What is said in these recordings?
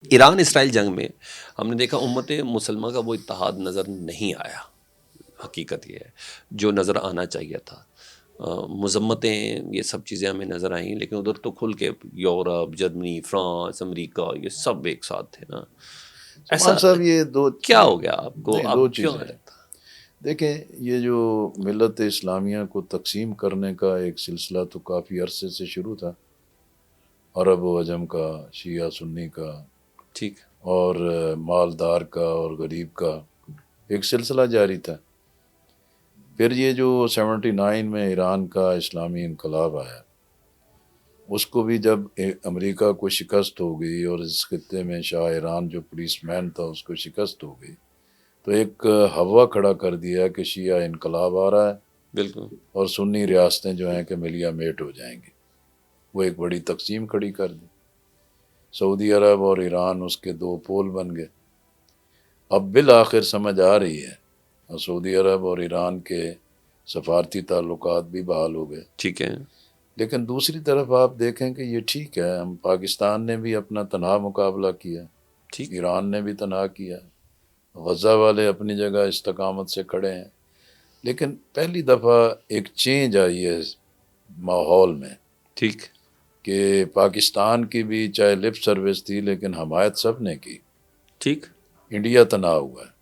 ایران اسرائیل جنگ میں ہم نے دیکھا امت مسلمہ کا وہ اتحاد نظر نہیں آیا. حقیقت یہ ہے جو نظر آنا چاہیے تھا. مذمتیں یہ سب چیزیں ہمیں نظر آئیں، لیکن ادھر تو کھل کے یورپ، جرمنی، فرانس، امریکہ یہ سب ایک ساتھ تھے نا. ایسا سلمان صاحب یہ کیا ہو گیا آپ کو؟ نہیں، آپ دو کیوں چیزیں ہیں. لگتا؟ دیکھیں، یہ جو ملت اسلامیہ کو تقسیم کرنے کا ایک سلسلہ تو کافی عرصے سے شروع تھا، عرب و عجم کا، شیعہ سنی کا، ٹھیک. اور مالدار کا اور غریب کا ایک سلسلہ جاری تھا. پھر یہ جو 79 میں ایران کا اسلامی انقلاب آیا، اس کو بھی جب امریکہ کو شکست ہو گئی اور اس خطے میں شاہ ایران جو پولیس مین تھا اس کو شکست ہو گئی، تو ایک ہوا کھڑا کر دیا کہ شیعہ انقلاب آ رہا ہے بالکل. اور سنی ریاستیں جو ہیں کہ ملیا میٹ ہو جائیں گی. وہ ایک بڑی تقسیم کھڑی کر دی. سعودی عرب اور ایران اس کے دو پول بن گئے. اب بالآخر سمجھ آ رہی ہے، اور سعودی عرب اور ایران کے سفارتی تعلقات بھی بحال ہو گئے. ٹھیک ہے. لیکن دوسری طرف آپ دیکھیں کہ یہ ٹھیک ہے، ہم پاکستان نے بھی اپنا تنہا مقابلہ کیا، ٹھیک. ایران نے بھی تنہا کیا، غزہ والے اپنی جگہ استقامت سے کھڑے ہیں. لیکن پہلی دفعہ ایک چینج آئی ہے ماحول میں ٹھیک. کہ پاکستان کی بھی چاہے لپ سروس تھی لیکن حمایت سب نے کی. ٹھیک. انڈیا تنہا ہوا ہے.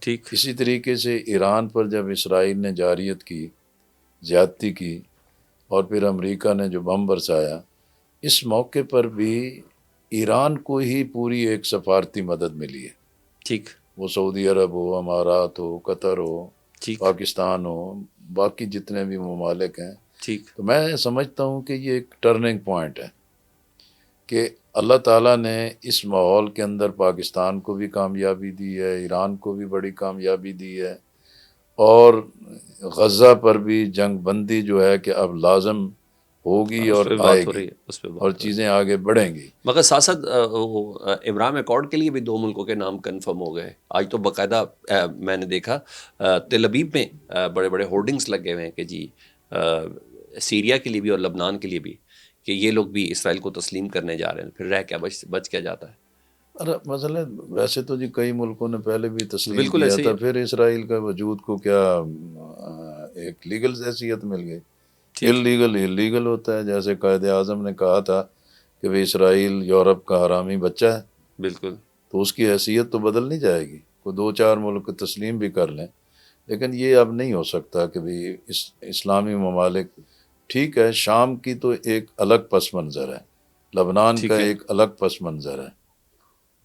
ٹھیک. اسی طریقے سے ایران پر جب اسرائیل نے جارحیت کی، زیادتی کی، اور پھر امریکہ نے جو بم برسایا، اس موقع پر بھی ایران کو ہی پوری ایک سفارتی مدد ملی ہے. ٹھیک. وہ سعودی عرب ہو، امارات ہو، قطر ہو، ٹھیک. پاکستان ہو، باقی جتنے بھی ممالک ہیں. ٹھیک. تو میں سمجھتا ہوں کہ یہ ایک ٹرننگ پوائنٹ ہے کہ اللہ تعالیٰ نے اس ماحول کے اندر پاکستان کو بھی کامیابی دی ہے، ایران کو بھی بڑی کامیابی دی ہے، اور غزہ پر بھی جنگ بندی جو ہے کہ اب لازم ہوگی اس اور پہ آئے بات ہو گی، رہی ہے، اس پہ اور بات ہو رہی ہے. چیزیں آگے بڑھیں گی. مگر ساتھ ساتھ ابراہیم ایکارڈ کے لیے بھی دو ملکوں کے نام کنفرم ہو گئے. آج تو باقاعدہ میں نے دیکھا تل ابیب میں بڑے بڑے ہورڈنگس لگے ہوئے ہیں کہ جی سیریا کے لیے بھی اور لبنان کے لیے بھی کہ یہ لوگ بھی اسرائیل کو تسلیم کرنے جا رہے ہیں. پھر رہ کیا بچ کیا جاتا ہے؟ مسئلہ ویسے تو جی کئی ملکوں نے پہلے بھی تسلیم بالکل کیا ایسے ہی تھا، ہے. پھر اسرائیل کا وجود کو کیا ایک لیگل حیثیت مل گئی. ٹھیک. اللیگل ہوتا ہے، جیسے قائد اعظم نے کہا تھا کہ وہ اسرائیل یورپ کا حرامی بچہ ہے، بالکل. تو اس کی حیثیت تو بدل نہیں جائے گی. کوئی دو چار ملک تسلیم بھی کر لیں، لیکن یہ اب نہیں ہو سکتا کہ بھی اسلامی ممالک. ٹھیک ہے، شام کی تو ایک الگ پس منظر ہے، لبنان کا ٹھیک ہے. ایک الگ پس منظر ہے.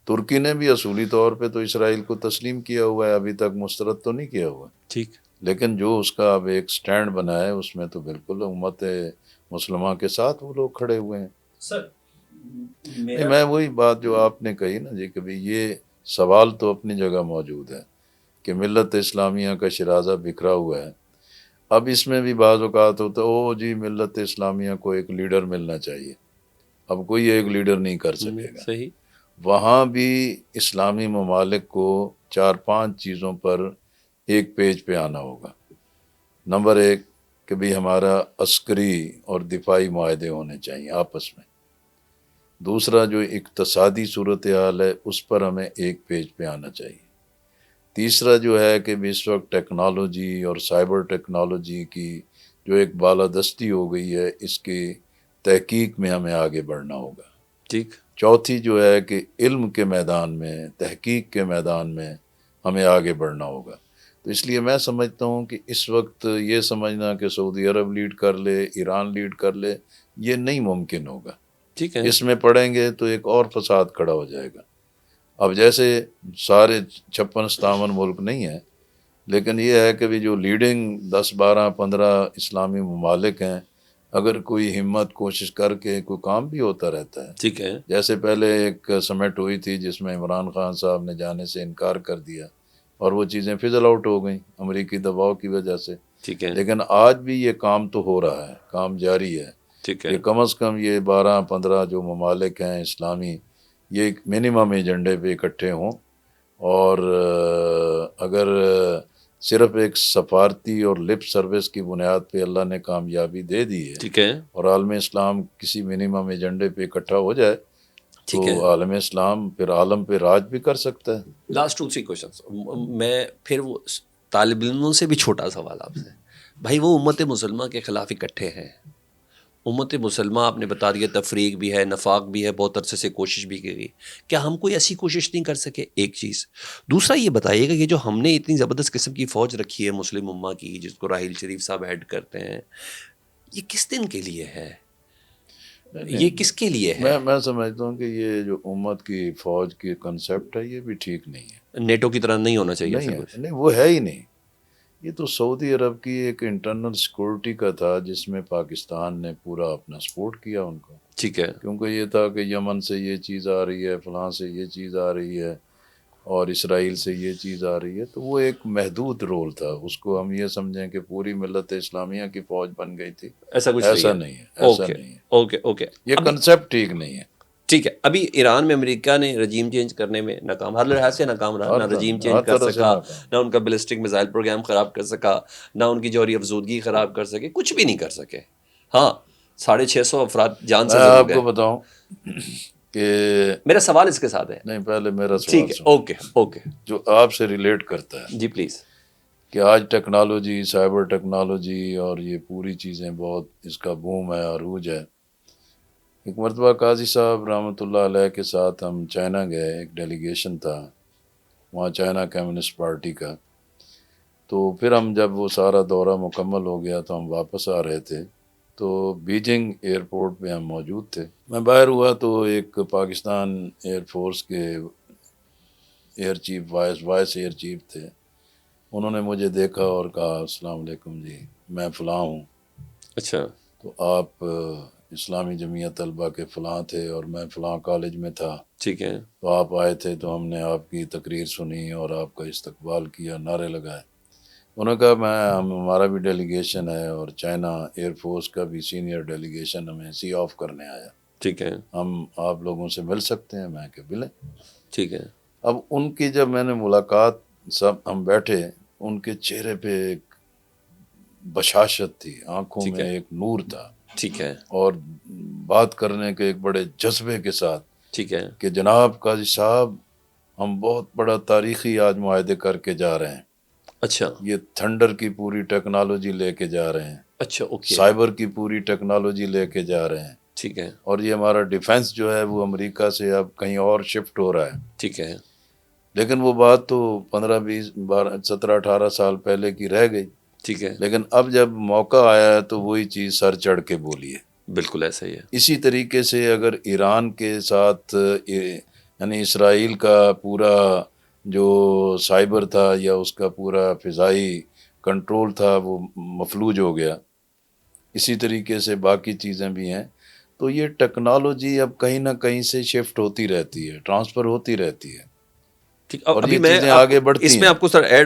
ترکی نے بھی اصولی طور پہ تو اسرائیل کو تسلیم کیا ہوا ہے، ابھی تک مسترد تو نہیں کیا ہوا، ٹھیک. لیکن جو اس کا اب ایک سٹینڈ بنا ہے اس میں تو بالکل امت مسلمہ کے ساتھ وہ لوگ کھڑے ہوئے ہیں. سر میں وہی بات جو آپ نے کہی نا جی، کہ بھی یہ سوال تو اپنی جگہ موجود ہے کہ ملت اسلامیہ کا شرازہ بکھرا ہوا ہے. اب اس میں بھی بعض اوقات ہوتا ہے او جی ملت اسلامیہ کو ایک لیڈر ملنا چاہیے. اب کوئی ایک لیڈر نہیں کر سکے گا. صحیح. وہاں بھی اسلامی ممالک کو 4-5 چیزوں پر ایک پیج پہ آنا ہوگا. نمبر 1 کہ بھی ہمارا عسکری اور دفاعی معاہدے ہونے چاہیے آپس میں. دوسرا جو اقتصادی صورتحال ہے اس پر ہمیں ایک پیج پہ آنا چاہیے. تیسرا جو ہے کہ اس وقت ٹیکنالوجی اور سائبر ٹیکنالوجی کی جو ایک بالادستی ہو گئی ہے، اس کی تحقیق میں ہمیں آگے بڑھنا ہوگا. ٹھیک. چوتھی جو ہے کہ علم کے میدان میں، تحقیق کے میدان میں ہمیں آگے بڑھنا ہوگا. تو اس لیے میں سمجھتا ہوں کہ اس وقت یہ سمجھنا کہ سعودی عرب لیڈ کر لے، ایران لیڈ کر لے، یہ نہیں ممکن ہوگا. ٹھیک ہے. اس میں پڑھیں گے تو ایک اور فساد کھڑا ہو جائے گا. اب جیسے سارے 56-57 ملک نہیں ہیں، لیکن یہ ہے کہ بھی جو لیڈنگ 10-12-15 اسلامی ممالک ہیں، اگر کوئی ہمت کوشش کر کے کوئی کام بھی ہوتا رہتا ہے. ٹھیک ہے. جیسے پہلے ایک سمٹ ہوئی تھی جس میں عمران خان صاحب نے جانے سے انکار کر دیا اور وہ چیزیں فضل آؤٹ ہو گئیں امریکی دباؤ کی وجہ سے. ٹھیک ہے. لیکن آج بھی یہ کام تو ہو رہا ہے، کام جاری ہے ٹھیک ہے. کہ کم از کم یہ 12-15 جو ممالک ہیں اسلامی، یہ ایک منیمم ایجنڈے پہ اکٹھے ہوں. اور اگر صرف ایک سفارتی اور لپ سروس کی بنیاد پہ اللہ نے کامیابی دے دی ہے ٹھیک ہے. اور عالم اسلام کسی منیمم ایجنڈے پہ اکٹھا ہو جائے تو عالم اسلام پھر عالم پہ راج بھی کر سکتا ہے. Last 2-3 questions. میں پھر وہ طالب علموں سے بھی چھوٹا سوال آپ سے. بھائی وہ امت مسلمہ کے خلاف اکٹھے ہیں. امت مسلمہ آپ نے بتا دیا تفریق بھی ہے، نفاق بھی ہے، بہت عرصے سے کوشش بھی کی گئی. کیا ہم کوئی ایسی کوشش نہیں کر سکے؟ ایک چیز. دوسرا یہ بتائیے گا کہ جو ہم نے اتنی زبردست قسم کی فوج رکھی ہے مسلم امہ کی، جس کو راحیل شریف صاحب ہیڈ کرتے ہیں، یہ کس دن کے لیے ہے؟ یہ کس کے لیے ہے؟ میں سمجھتا ہوں کہ یہ جو امت کی فوج کی کنسیپٹ ہے یہ بھی ٹھیک نہیں ہے. نیٹو کی طرح نہیں ہونا چاہیے نہیں ایسا ہے، کچھ. نہیں وہ ہے ہی نہیں. یہ تو سعودی عرب کی ایک انٹرنل سیکورٹی کا تھا جس میں پاکستان نے پورا اپنا سپورٹ کیا ان کو. ٹھیک ہے. کیونکہ یہ تھا کہ یمن سے یہ چیز آ رہی ہے، فلاں سے یہ چیز آ رہی ہے، اور اسرائیل سے یہ چیز آ رہی ہے. تو وہ ایک محدود رول تھا. اس کو ہم یہ سمجھیں کہ پوری ملت اسلامیہ کی فوج بن گئی تھی. ایسا کچھ ایسا نہیں ہے، ایسا نہیں ہے. Okay okay. یہ کنسیپٹ ٹھیک نہیں ہے. ٹھیک ہے. ابھی ایران میں امریکہ نے رجیم چینج کرنے میں ناکام، ہر لحاظ سے ناکام رہا. نہ رجیم چینج کر سکا، نہ ان کا بیلسٹک میزائل پروگرام خراب کر سکا، نہ ان کی جوہری افزودگی خراب کر سکے، کچھ بھی نہیں کر سکے. ہاں 650 افراد جان سے میں ضرور آپ گئے. کو بتاؤں کہ میرا سوال اس کے ساتھ ہے. نہیں، پہلے میرا ٹھیک سوال ہے. سنو اوکے اوکے. جو آپ سے ریلیٹ کرتا ہے. جی پلیز. کہ آج ٹیکنالوجی، سائبر ٹیکنالوجی اور یہ پوری چیزیں بہت اس کا بوم ہے، عروج ہے. ایک مرتبہ قاضی صاحب رحمۃ اللہ علیہ کے ساتھ ہم چائنا گئے. ایک ڈیلیگیشن تھا وہاں چائنا کمیونسٹ پارٹی کا. تو پھر ہم جب وہ سارا دورہ مکمل ہو گیا تو ہم واپس آ رہے تھے. تو بیجنگ ایئرپورٹ پہ ہم موجود تھے. میں باہر ہوا تو ایک پاکستان ایئر فورس کے air chief, vice air chief تھے. انہوں نے مجھے دیکھا اور کہا السلام علیکم جی، میں فلاں ہوں. اچھا. تو آپ اسلامی جمعیت طلبہ کے فلاں تھے اور میں فلاں کالج میں تھا. ٹھیک ہے. تو آپ آئے تھے تو ہم نے آپ کی تقریر سنی اور آپ کا استقبال کیا، نعرے لگائے. انہوں نے کہا ہمارا بھی ڈیلیگیشن ہے اور چائنا ایئر فورس کا بھی سینئر ڈیلیگیشن ہمیں سی آف کرنے آیا. ٹھیک ہے. ہم آپ لوگوں سے مل سکتے ہیں؟ میں کہ ملیں. ٹھیک ہے. اب ان کی جب میں نے ملاقات، سب ہم بیٹھے، ان کے چہرے پہ ایک بشاشت تھی، آنکھوں میں ایک نور تھا. ٹھیک ہے. اور بات کرنے کے ایک بڑے جذبے کے ساتھ. ٹھیک ہے. کہ جناب قاضی صاحب، ہم بہت بڑا تاریخی آج معاہدے کر کے جا رہے ہیں. اچھا. یہ تھنڈر کی پوری ٹیکنالوجی لے کے جا رہے ہیں. اچھا. اوکے. سائبر کی پوری ٹیکنالوجی لے کے جا رہے ہیں. ٹھیک ہے. اور یہ ہمارا ڈیفنس جو ہے وہ امریکہ سے اب کہیں اور شفٹ ہو رہا ہے. ٹھیک ہے. لیکن وہ بات تو 15 20 17 18 سال پہلے کی رہ گئی. ٹھیک ہے. لیکن اب جب موقع آیا ہے تو وہی چیز سر چڑھ کے بولی ہے. بالکل ایسا ہی ہے. اسی طریقے سے اگر ایران کے ساتھ یعنی اسرائیل کا پورا جو سائبر تھا یا اس کا پورا فضائی کنٹرول تھا وہ مفلوج ہو گیا، اسی طریقے سے باقی چیزیں بھی ہیں. تو یہ ٹیکنالوجی اب کہیں نہ کہیں سے شفٹ ہوتی رہتی ہے، ٹرانسفر ہوتی رہتی ہے. ٹھیک. اور ابھی یہ میں چیزیں آگے بڑھتی ہیں. اس میں آپ کو سر ایڈ